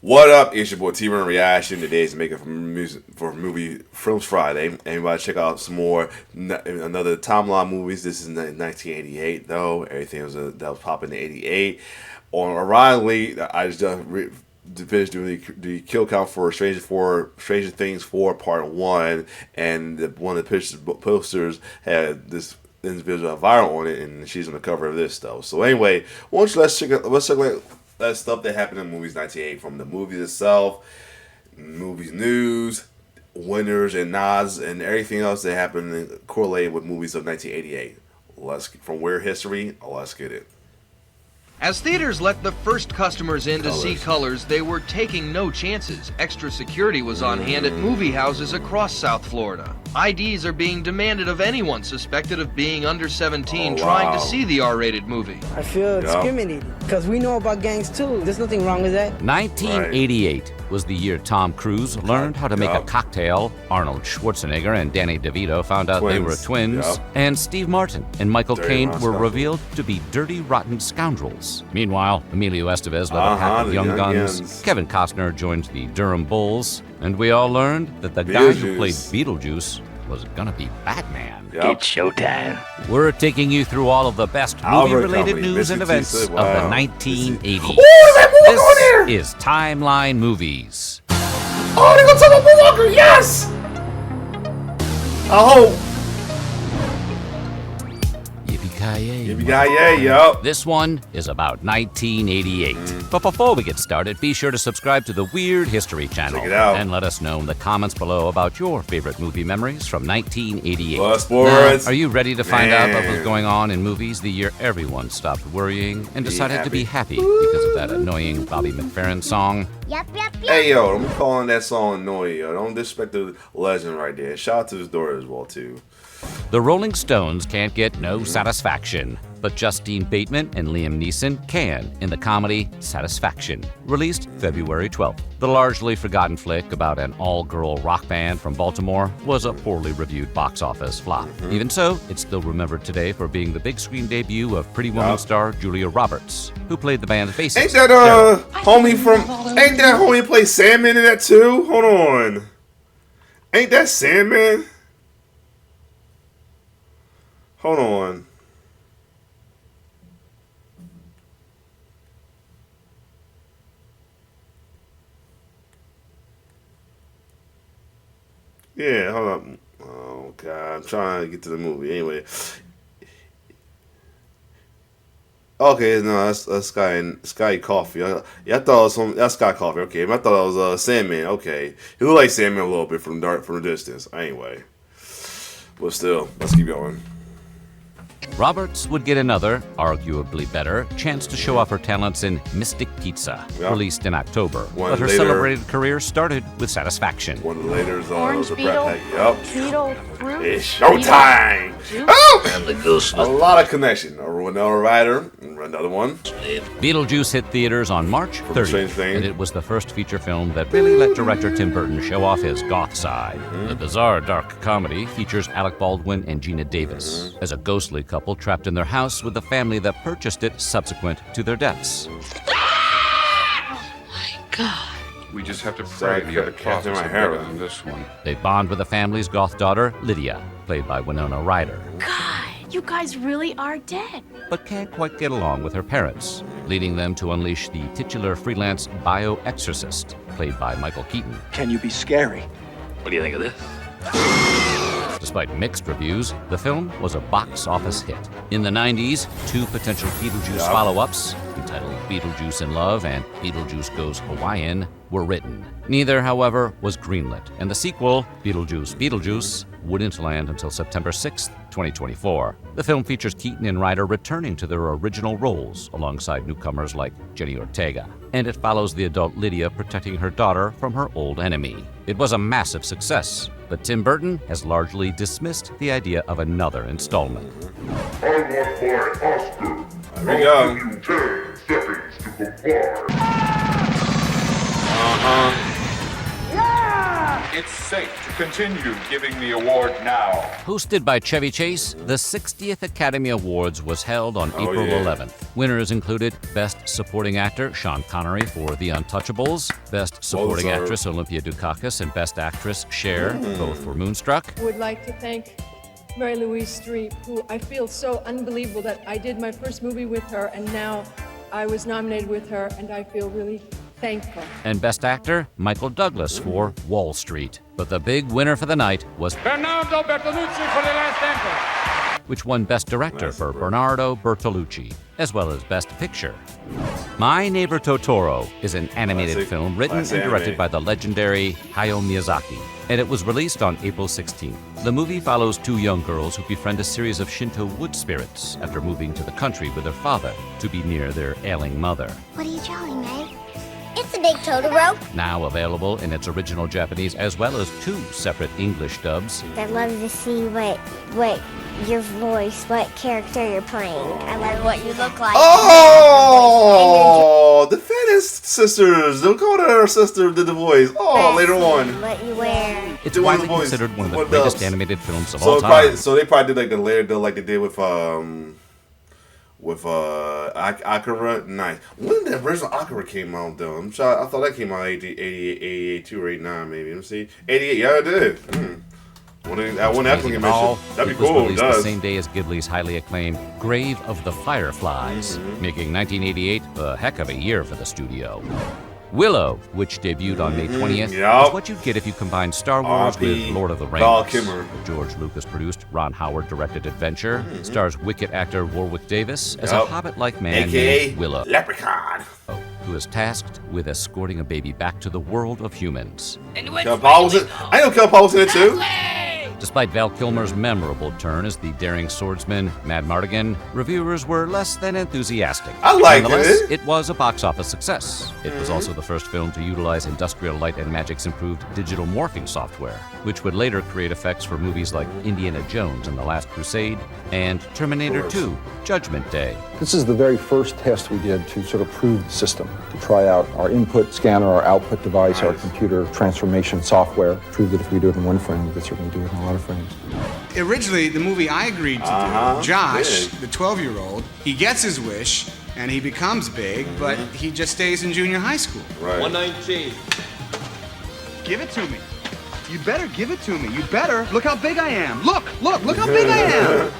What up? It's your boy T-Run Reaction. Today's making for movie Films Friday. Everybody check out some more another timeline movies. This is 1988 though. Everything that was popping in '88. On Ironically, I just finished doing the kill count for Stranger Things 4 Part 1, and one of the posters had this individual viral on it, and she's on the cover of this though. So anyway, let's check out that stuff that happened in movies 1988, from the movies itself, movies news, winners and nods, and everything else that happened correlated with movies of 1988. From Weird History, let's get it. As theaters let the first customers in to see Colors, they were taking no chances. Extra security was on hand at movie houses across South Florida. IDs are being demanded of anyone suspected of being under 17 trying to see the R-rated movie. I feel discriminated because we know about gangs too. There's nothing wrong with that. 1988 was the year Tom Cruise learned how to make a cocktail. Arnold Schwarzenegger and Danny DeVito found out they were twins. And Steve Martin and Michael Caine were revealed to be dirty, rotten scoundrels. Meanwhile, Emilio Estevez led a pack of young guns. Kevin Costner joined the Durham Bulls. And we all learned that the guy who played Beetlejuice was gonna be Batman. It's showtime. We're taking you through all of the best movie-related news and events of the 1980s. This is Timeline Movies. Oh, they're gonna talk about Paul Walker, yes! I hope. Yippee-ki-yay, yup. This one is about 1988. But before we get started, be sure to subscribe to the Weird History channel. Check it out. And let us know in the comments below about your favorite movie memories from 1988. Plus sports. Now, are you ready to find out what was going on in movies the year everyone stopped worrying and decided to be happy because of that annoying Bobby McFerrin song? Yep. Hey, yo, I'm calling that song annoying, yo. Don't disrespect the legend right there. Shout out to his daughter as well, too. The Rolling Stones can't get no satisfaction, but Justine Bateman and Liam Neeson can in the comedy Satisfaction, released February 12th. The largely forgotten flick about an all-girl rock band from Baltimore was a poorly reviewed box office flop. Even so, it's still remembered today for being the big screen debut of Pretty Woman star Julia Roberts, who played the band's bassist. Ain't that Ain't that homie play Sandman in that too? Hold on. Ain't that Sandman? Hold on. Yeah, hold up. Oh God, I'm trying to get to the movie. Anyway. Okay, no, that's Sky Coffee. I thought it was that's Sky Coffee. Okay, I thought it was Sandman. Okay, he looked like Sandman a little bit from the distance. Anyway, but still, let's keep going. Roberts would get another, arguably better, chance to show off her talents in Mystic Pizza, released in October. But her celebrated career started with Satisfaction. One of the later Orange Beetle, Beetle Fruit. It's showtime! Oh! And the ghost. A lot of connection. Winona Ryder, another one. Beetlejuice hit theaters on March 30th, and it was the first feature film that really let director Tim Burton show off his goth side. The bizarre dark comedy features Alec Baldwin and Gina Davis as a ghostly couple trapped in their house with the family that purchased it subsequent to their deaths. Oh my God. We just have to pray the other closets are better than this one. They bond with the family's goth daughter, Lydia, played by Winona Ryder, God, you guys really are dead. but can't quite get along with her parents, leading them to unleash the titular freelance bioexorcist, played by Michael Keaton. Can you be scary? What do you think of this? Despite mixed reviews, the film was a box office hit. In the 90s, two potential Beetlejuice follow-ups, entitled Beetlejuice in Love and Beetlejuice Goes Hawaiian, were written. Neither, however, was greenlit, and the sequel, Beetlejuice, wouldn't land until September 6th, 2024. The film features Keaton and Ryder returning to their original roles alongside newcomers like Jenny Ortega, and it follows the adult Lydia protecting her daughter from her old enemy. It was a massive success, but Tim Burton has largely dismissed the idea of another installment. I want my Oscar. There we go. I'll give you 10 seconds to comply. it's safe to continue giving the award now. Hosted by Chevy Chase, the 60th Academy Awards was held on April 11th. Winners included Best Supporting Actor Sean Connery for The Untouchables, Best Supporting Actress Olympia Dukakis, and Best Actress Cher, both for Moonstruck. I would like to thank Mary Louise Streep, who I feel so unbelievable that I did my first movie with her, and now I was nominated with her, and I feel really thankful. And Best Actor Michael Douglas for Wall Street. But the big winner for the night was Bernardo Bertolucci for The Last Emperor, which won Best Director for Bernardo Bertolucci, as well as Best Picture. My Neighbor Totoro is an animated film written and directed by the legendary Hayao Miyazaki, and it was released on April 16th. The movie follows two young girls who befriend a series of Shinto wood spirits after moving to the country with their father to be near their ailing mother. What are you drawing, Meg? It's a big Totoro. Now available in its original Japanese as well as two separate English dubs. I'd love to see what your voice, what character you're playing. I love what you look like. Oh, the Fitness sisters. They'll call her sister did the voice. Oh, later on. What you wear. It's widely considered one of the greatest animated films of all time. So they probably did like the later dub like they did with Akira. Nice. When did the original Akira came out though? I thought that came out 88 too or 89 maybe. Let me see. 88. Yeah, it did. That one definitely came out. That'd be cool. It was released the same day as Ghibli's highly acclaimed Grave of the Fireflies, making 1988 a heck of a year for the studio. Willow, which debuted on May 20th, is what you'd get if you combined Star Wars with Lord of the Rings. The George Lucas-produced, Ron Howard-directed adventure stars Wicked actor Warwick Davis as a hobbit-like man named Willow, Leprechaun, who is tasked with escorting a baby back to the world of humans. I know Kel Paul was in it too. Despite Val Kilmer's memorable turn as the daring swordsman Mad Mardigan, reviewers were less than enthusiastic. I liked Nonetheless, it. It was a box office success. It was also the first film to utilize Industrial Light and Magic's improved digital morphing software, which would later create effects for movies like Indiana Jones and the Last Crusade and Terminator 2, Judgment Day. This is the very first test we did to sort of prove the system, to try out our input scanner, our output device, our computer transformation software, prove that if we do it in one frame, we can certainly do it in a lot of frames. Originally, the movie I agreed to do, Josh, the 12-year-old, he gets his wish and he becomes big, but he just stays in junior high school. Right. 119. Give it to me. You better give it to me. You better. Look how big I am. Look how big I am.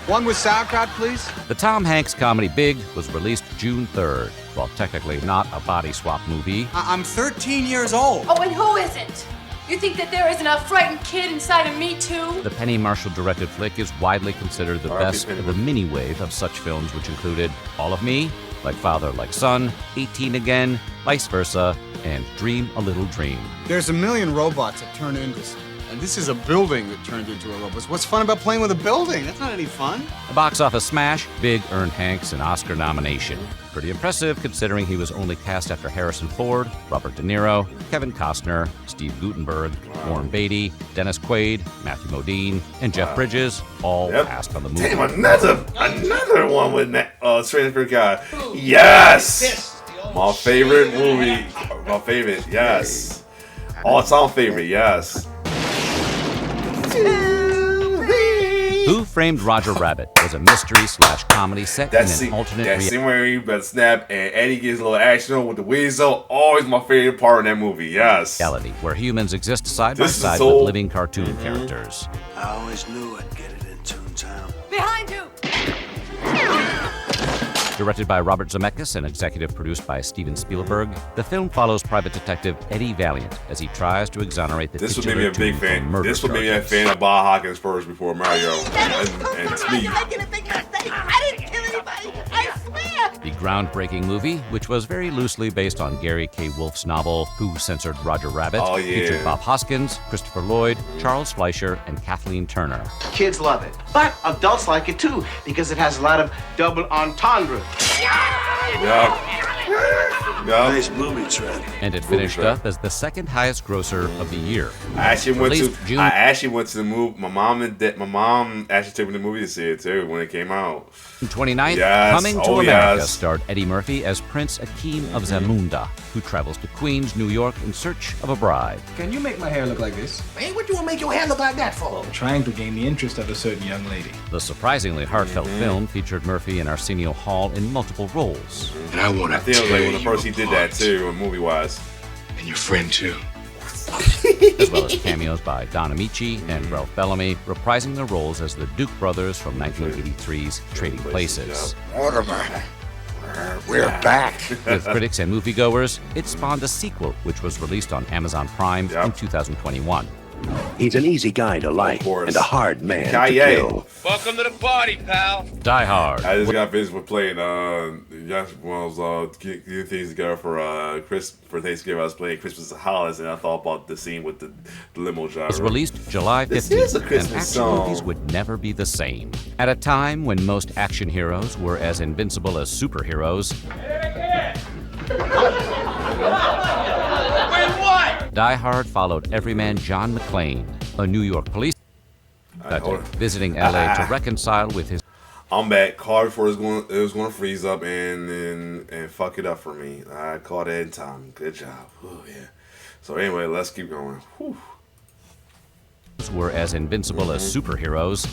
One with sauerkraut, please. The Tom Hanks comedy Big was released June 3rd. While technically not a body swap movie, I'm 13 years old. Oh, and who isn't? You think that there isn't a frightened kid inside of me, too? the Penny Marshall-directed flick is widely considered the best of the mini-wave of such films, which included All of Me, Like Father, Like Son, 18 Again, Vice Versa, and Dream a Little Dream. There's a million robots that turn into something. And this is a building that turned into a robot. What's fun about playing with a building? That's not any fun. A box office smash, Big earned Hanks an Oscar nomination. Pretty impressive considering he was only cast after Harrison Ford, Robert De Niro, Kevin Costner, Steve Guttenberg, Warren Beatty, Dennis Quaid, Matthew Modine, and Jeff Bridges all passed on the movie. Damn, another one with Stranger God. Yes! My favorite movie. My favorite, yes. All-time favorite, yes. Who Framed Roger Rabbit was a mystery/comedy set in an alternate reality. That scene where he better snap and Eddie gets a little action on with the weasel. Always my favorite part of that movie, yes. Reality, where humans exist side by side with living cartoon characters. I always knew I'd get it in Toontown. Behind you! Directed by Robert Zemeckis and executive produced by Steven Spielberg, the film follows private detective Eddie Valiant as he tries to exonerate the titular Toon from murder charges. This would make me a fan of Bob Hawkins first before Mario and Speed. I didn't kill anybody, I swear! The groundbreaking movie, which was very loosely based on Gary K. Wolfe's novel Who Censored Roger Rabbit, featured Bob Hoskins, Christopher Lloyd, Charles Fleischer, and Kathleen Turner. Kids love it, but adults like it too because it has a lot of double entendre. Yeah. Nice booby trap. And it finished up as the second highest grosser of the year. I actually went Released to. June- I actually went to the movie. My mom actually took me to the movie to see it too when it came out. 29th, Yes. Coming to Oh, America yes. starred Eddie Murphy as Prince Akeem of Zamunda, who travels to Queens, New York in search of a bride. Can you make my hair look like this? Hey, what you want to make your hair look like that for? Trying to gain the interest of a certain young lady. The surprisingly heartfelt film featured Murphy and Arsenio Hall in multiple roles. And I want I to think it was tear like when the you first he did that too, movie wise. And your friend too. As well as cameos by Don Amici and Ralph Bellamy, reprising their roles as the Duke brothers from 1983's Trading Places. Mortimer, we're back. With critics and moviegoers, it spawned a sequel, which was released on Amazon Prime in 2021. He's an easy guy to like and a hard man to Kanye. kill. Welcome to the party, pal. Die Hard. I just got finished with playing just one of those getting things together for Thanksgiving. I was playing Christmas Hollis, and I thought about the scene with the limo driver. Was released July 15th, This is a and Christmas action song. movies would never be the same. At a time when most action heroes were as invincible as superheroes, Die Hard followed everyman John McClane, a New York police detective, visiting LA to reconcile with his. I'm back. Caught before it was going to freeze up and fuck it up for me. I caught it in time. Good job. Oh yeah. So anyway, let's keep going. Whew. Were as invincible as superheroes.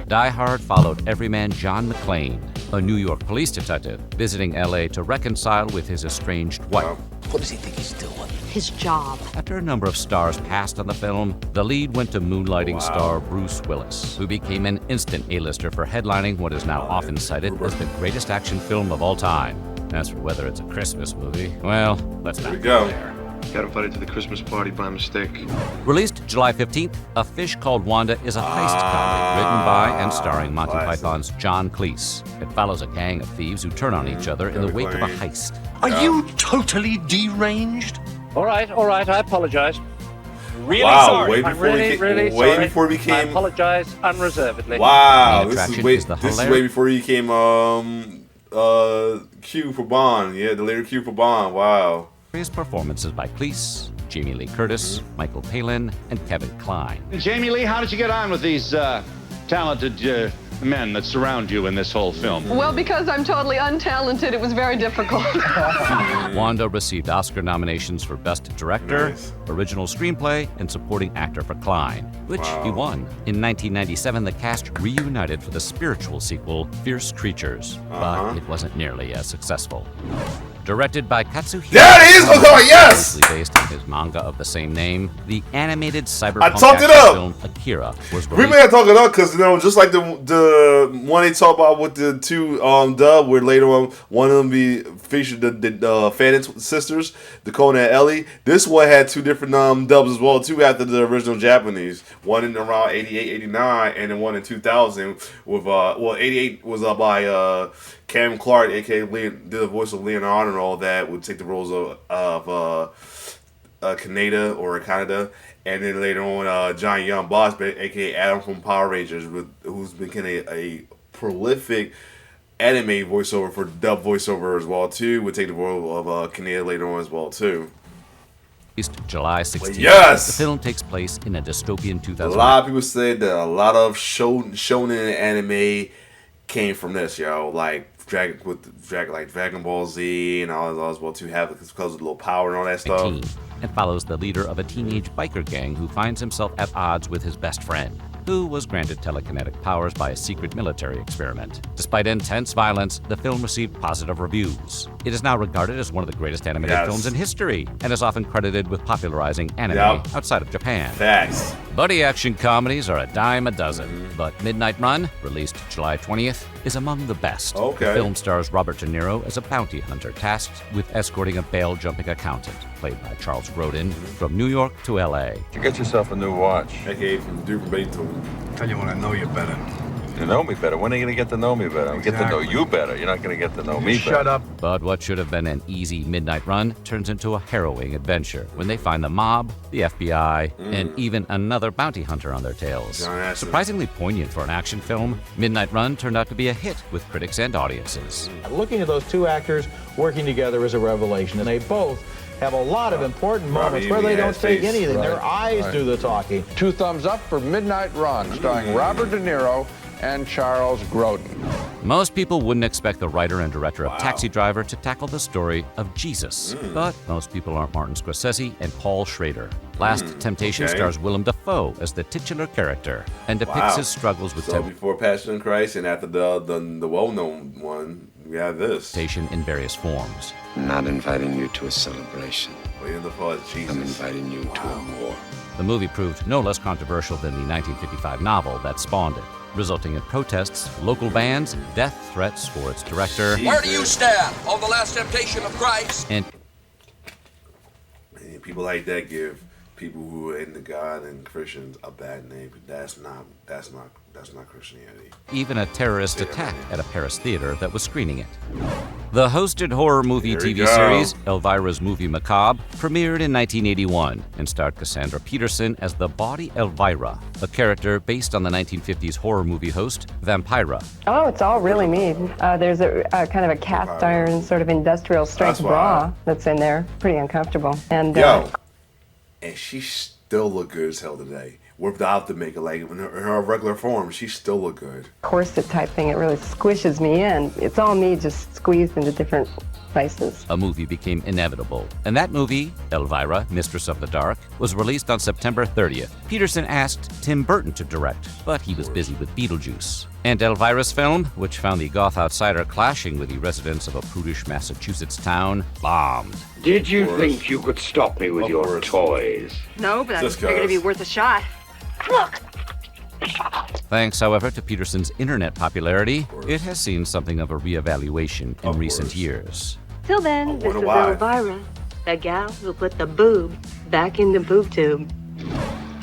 Die Hard followed everyman John McClane, a New York police detective, visiting LA to reconcile with his estranged wife. What does he think he's doing? His job. After a number of stars passed on the film, the lead went to moonlighting star Bruce Willis, who became an instant A-lister for headlining what is now often cited as the greatest action film of all time. As for whether it's a Christmas movie, well, let's not go there. Got invited to the Christmas party by mistake. Released July 15th, A Fish Called Wanda is a heist comedy written by and starring Monty Python's John Cleese. It follows a gang of thieves who turn on each other in the wake of a heist. Are you totally deranged? All right, I apologize. Really Wow, sorry. way I'm before really, he really came, way sorry. before he I became. apologize unreservedly. Wow, The this attraction is way is the this is way before he became Q for Bond. Yeah, the later Q for Bond. Wow. Various performances by Cleese, Jamie Lee Curtis, Michael Palin, and Kevin Kline. Jamie Lee, how did you get on with these talented men that surround you in this whole film? Well, because I'm totally untalented, it was very difficult. Wanda received Oscar nominations for Best Director, Original Screenplay, and Supporting Actor for Kline, which he won. In 1997, the cast reunited for the spiritual sequel, Fierce Creatures, but it wasn't nearly as successful. Directed by Katsuhiro. There it is! Oh, yes! Loosely based on his manga of the same name, the animated cyberpunk I talked it action up! film Akira was We released. may have talked it up because, just like the one they talk about with the two dub, where later on one of them be featured the Phantom sisters, Dakota and Ellie. This one had two different dubs as well, too, after the original Japanese. One in around 88, 89, and then one in 2000 with, 88 was by Cam Clark, aka did the voice of Leonardo and all that, would take the roles of Kaneda or Canada, and then later on Johnny Young Boss, aka Adam from Power Rangers, who's become a prolific anime voiceover for dub voiceover as well too, would take the role of Kaneda later on as well too. July 16th. Yes! The film takes place in a dystopian 2000. A lot of people say that a lot of shonen anime came from this, like Dragon Ball Z and all that as well too, have because of the little power and all that stuff. And follows the leader of a teenage biker gang who finds himself at odds with his best friend, who was granted telekinetic powers by a secret military experiment. Despite intense violence, the film received positive reviews. It is now regarded as one of the greatest animated films in history, and is often credited with popularizing anime outside of Japan. Facts. Buddy action comedies are a dime a dozen, but Midnight Run, released July 20th, is among the best. Okay. The film stars Robert De Niro as a bounty hunter tasked with escorting a bail-jumping accountant, played by Charles Grodin, from New York to L.A. You get yourself a new watch. AKA from Duke from Beethoven. Tell you when I know you better. to know me better. When are you going to get to know me better? Get to know you better. You're not going to get to know me better. Shut up. But what should have been an easy midnight run turns into a harrowing adventure when they find the mob, the FBI, and even another bounty hunter on their tails. Surprisingly poignant for an action film, Midnight Run turned out to be a hit with critics and audiences. Looking at those two actors working together is a revelation, and they both have a lot of important moments where they don't take anything. Their eyes do the talking. 2 thumbs up for Midnight Run, starring Robert De Niro and Charles Grodin. Most people wouldn't expect the writer and director of Taxi Driver to tackle the story of Jesus. But most people aren't Martin Scorsese and Paul Schrader. Last Temptation stars Willem Dafoe as the titular character and depicts his struggles with before Passion of Christ and after the well-known one, we have this. Temptation in various forms. I'm not inviting you to a celebration. Willem Dafoe as Jesus. I'm inviting you to a war. The movie proved no less controversial than the 1955 novel that spawned it, resulting in protests, local bans, death threats for its director. Where do you stand on the Last Temptation of Christ? And people like that give people who are into God and Christians a bad name. That's not Christianity. Even a terrorist attack at a Paris theater that was screening it. The hosted horror movie TV series, Elvira's Movie Macabre, premiered in 1981 and starred Cassandra Peterson as the bawdy Elvira, a character based on the 1950s horror movie host, Vampira. Oh, it's all really neat. There's a kind of a cast iron sort of industrial strength bra that's in there. Pretty uncomfortable. And and she still look good as hell today. Without the makeup, like in her regular form, she still look good. Corset type thing, it really squishes me in. It's all me just squeezed into different places. A movie became inevitable, and that movie, Elvira, Mistress of the Dark, was released on September 30th. Peterson asked Tim Burton to direct, but he was busy with Beetlejuice. And Elvira's film, which found the goth outsider clashing with the residents of a prudish Massachusetts town, bombed. Did you think you could stop me with your toys? No, but I figured it'd be worth a shot. Look! Thanks, however, to Peterson's internet popularity, it has seen something of a reevaluation in recent years. Till then, this is Elvira, the gal who put the boob back in the boob tube.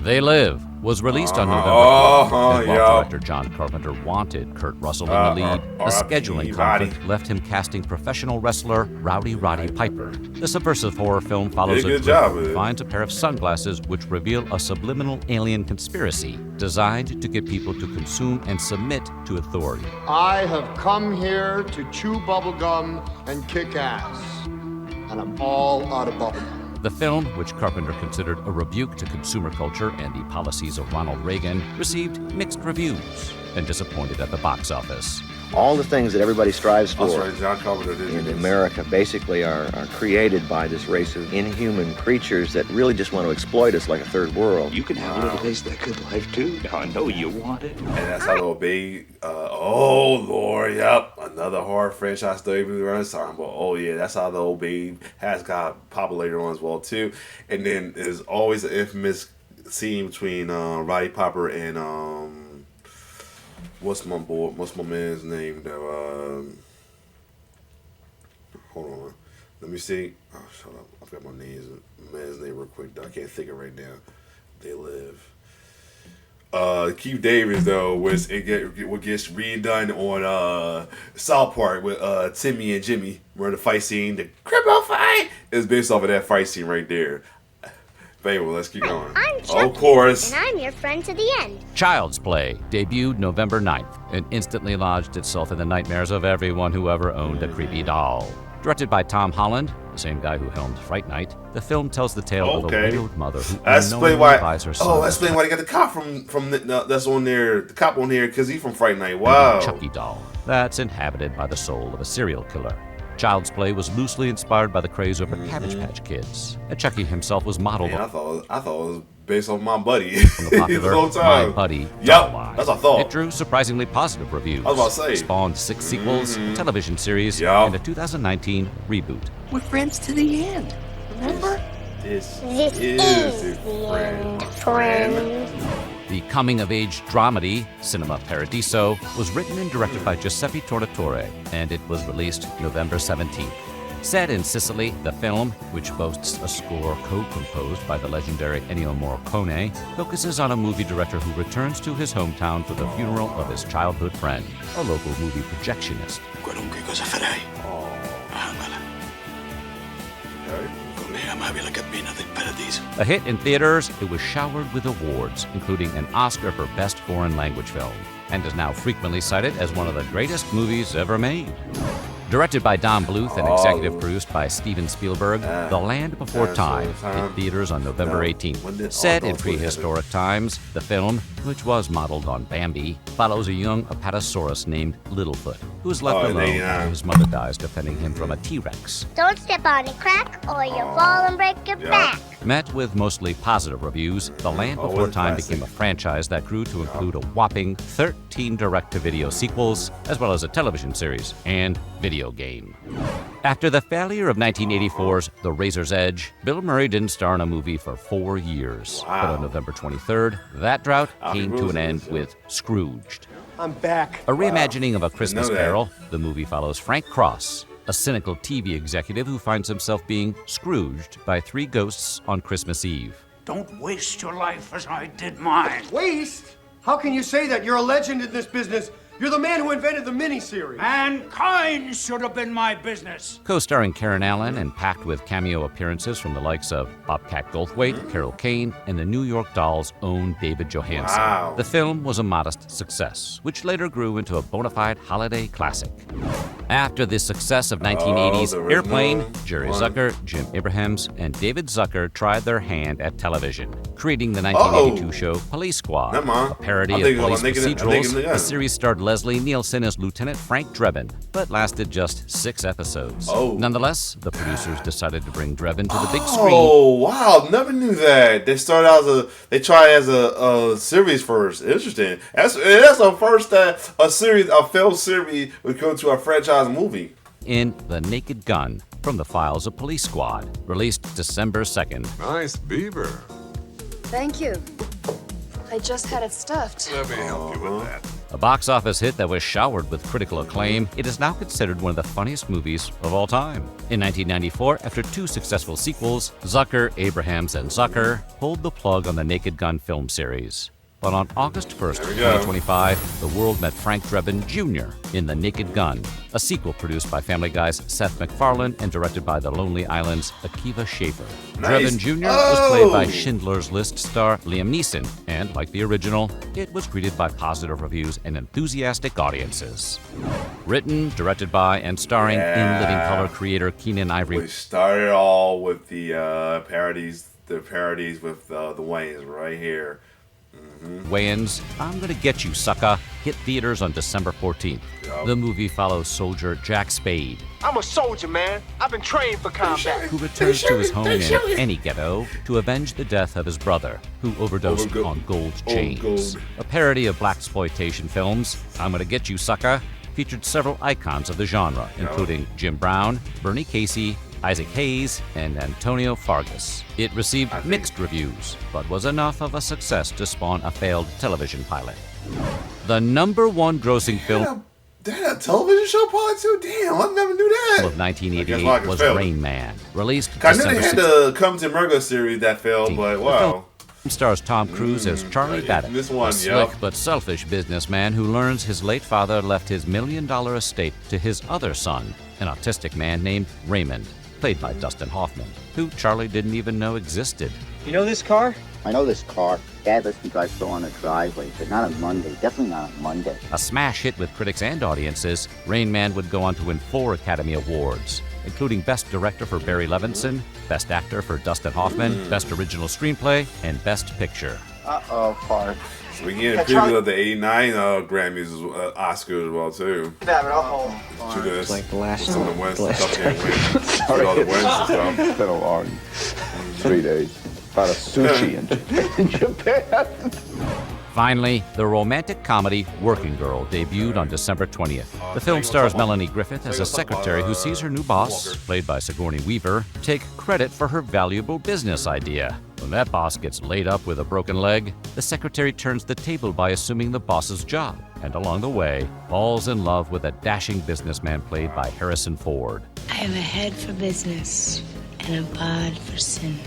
They Live was released on November 12th, and while director John Carpenter wanted Kurt Russell in the lead, a scheduling conflict left him casting professional wrestler Rowdy Roddy Piper. The subversive horror film follows a group who finds a pair of sunglasses which reveal a subliminal alien conspiracy designed to get people to consume and submit to authority. I have come here to chew bubblegum and kick ass, and I'm all out of bubblegum. The film, which Carpenter considered a rebuke to consumer culture and the policies of Ronald Reagan, received mixed reviews and disappointed at the box office. All the things that everybody strives for John Carpenter did in America basically are created by this race of inhuman creatures that really just want to exploit us like a third world. You can have a little taste of that good life too. I know you want it. And that's how the big, oh Lord, yep, another horror franchise still even runs time. But oh yeah, that's how the old Babe has got popular later on as well too. And then there's always an infamous scene between Roddy Piper and what's my man's name? Hold on. Let me see. Oh, shut up. I forgot my man's name real quick. I can't think of it right now. They Live. Keith Davis though what gets redone on South Park with Timmy and Jimmy, where the fight scene, the cripple fight, is based off of that fight scene right there. Fable, let's keep going. I'm Chucky, of course. and I'm your friend to the end. Child's Play debuted November 9th and instantly lodged itself in the nightmares of everyone who ever owned a creepy doll. Directed by Tom Holland, the same guy who helmed Fright Night, the film tells the tale of a widowed mother who unknowingly buys her son. Oh, that's why they got the cop from that's on there. The cop on there because he's from Fright Night. Wow. A Chucky doll that's inhabited by the soul of a serial killer. Child's Play was loosely inspired by the craze over Cabbage Patch Kids. And Chucky himself was modeled I thought it was based on My Buddy. From the popular My Buddy Yep, Doll that's what I thought. It drew surprisingly positive reviews. I was about to say. Spawned 6 sequels, a television series, and a 2019 reboot. We're friends to the end, remember? This is the friend. The coming-of-age dramedy, Cinema Paradiso, was written and directed by Giuseppe Tornatore, and it was released November 17th. Set in Sicily, the film, which boasts a score co-composed by the legendary Ennio Morricone, focuses on a movie director who returns to his hometown for the funeral of his childhood friend, a local movie projectionist. Qualunque cosa farai, amala. Con me amavi la cabina del paradiso. A hit in theaters, it was showered with awards, including an Oscar for Best Foreign Language Film, and is now frequently cited as one of the greatest movies ever made. Directed by Don Bluth and executive produced by Steven Spielberg, The Land Before Time hit theaters on November 18th. Set in prehistoric times, the film, which was modeled on Bambi, follows a young Apatosaurus named Littlefoot, who is left alone after his mother dies defending him from a T-Rex. Don't step on a crack or you'll fall and break your back. Met with mostly positive reviews, The Land Before Time became a franchise that grew to include a whopping 13 direct-to-video sequels, as well as a television series and video game. After the failure of 1984's The Razor's Edge, Bill Murray didn't star in a movie for 4 years. But on November 23rd, that drought came to an end with Scrooged. I'm back. A reimagining of A Christmas Carol, the movie follows Frank Cross, a cynical TV executive who finds himself being Scrooged by 3 ghosts on Christmas Eve. Don't waste your life as I did mine. Waste? How can you say that? You're a legend in this business. You're the man who invented the miniseries. Mankind should have been my business. Co-starring Karen Allen and packed with cameo appearances from the likes of Bobcat Goldthwait, Carol Kane, and the New York Dolls' own David Johansen. The film was a modest success, which later grew into a bona fide holiday classic. After the success of 1980's Airplane, Jerry Zucker, Jim Abrahams, and David Zucker tried their hand at television, creating the 1982 show Police Squad, a parody of police procedurals. The series starred Leslie Nielsen as Lieutenant Frank Drebin, but lasted just 6 episodes. Nonetheless, the producers decided to bring Drebin to the big screen. Oh wow, never knew that. They started out they tried as a series first. Interesting. That's the first that a film series would go to a franchise movie. In The Naked Gun, from the files of Police Squad, released December 2nd. Nice beaver. Thank you. I just had it stuffed. Let me help you with that. A box office hit that was showered with critical acclaim, it is now considered one of the funniest movies of all time. In 1994, after 2 successful sequels, Zucker, Abrahams, and Zucker pulled the plug on the Naked Gun film series. But on August 1st, 2025, the world met Frank Drebin Jr. in The Naked Gun, a sequel produced by Family Guy's Seth MacFarlane and directed by The Lonely Island's Akiva Schaffer. Drebin Jr. was played by Schindler's List star Liam Neeson, and like the original, it was greeted by positive reviews and enthusiastic audiences. Written, directed by, and starring in living color creator Keenen Ivory. We started all with the parodies with the Wayans right here. Wayans' I'm Gonna Get You, Sucker hit theaters on December 14th. The movie follows soldier Jack Spade. I'm a soldier, man. I've been trained for combat. Who returns to his home in any ghetto to avenge the death of his brother, who overdosed on gold chains. A parody of blaxploitation films, I'm Gonna Get You, Sucker featured several icons of the genre, including Jim Brown, Bernie Casey, Isaac Hayes, and Antonio Fargas. It received mixed reviews, but was enough of a success to spawn a failed television pilot. The #1 grossing film They had a television show pilot too? Damn, I never knew that. of 1988 was Rain Man, released I knew December they had 16th. the Come to America series that failed, but wow. Stars Tom Cruise as Charlie Babbitt, this one, a slick but selfish businessman who learns his late father left his $1 million estate to his other son, an autistic man named Raymond, played by Dustin Hoffman, who Charlie didn't even know existed. You know this car? I know this car. Dad lets me drive slow on the driveway, but not on Monday. Definitely not on Monday. A smash hit with critics and audiences, Rain Man would go on to win 4 Academy Awards, including Best Director for Barry Levinson, Best Actor for Dustin Hoffman, Best Original Screenplay, and Best Picture. Uh-oh, car. So we get a preview of the 89 Grammys, Oscars as well too. It's like the last some of the wins, one. stuff can't win. Sorry, all the wins and stuff. It's been a long 3 days. About a sushi in Japan. Finally, the romantic comedy Working Girl debuted on December 20th. The film stars Melanie Griffith as a secretary who sees her new boss, played by Sigourney Weaver, take credit for her valuable business idea. When that boss gets laid up with a broken leg, the secretary turns the table by assuming the boss's job, and along the way, falls in love with a dashing businessman played by Harrison Ford. I have a head for business and a bod for sin.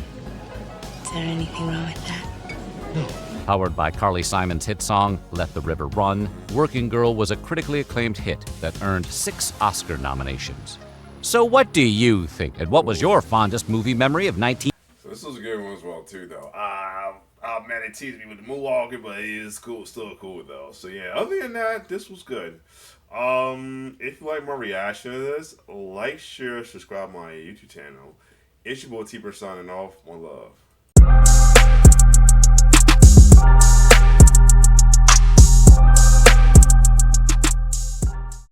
Is there anything wrong with that? Powered by Carly Simon's hit song, Let the River Run, Working Girl was a critically acclaimed hit that earned 6 Oscar nominations. So what do you think? And what was your fondest movie memory of 19... So this was a good one as well, too, though. Man, it teased me with the moonwalking, but it is cool, still cool, though. So, yeah, other than that, this was good. If you like my reaction to this, like, share, subscribe to my YouTube channel. It's your boy T-Bird signing off. One love.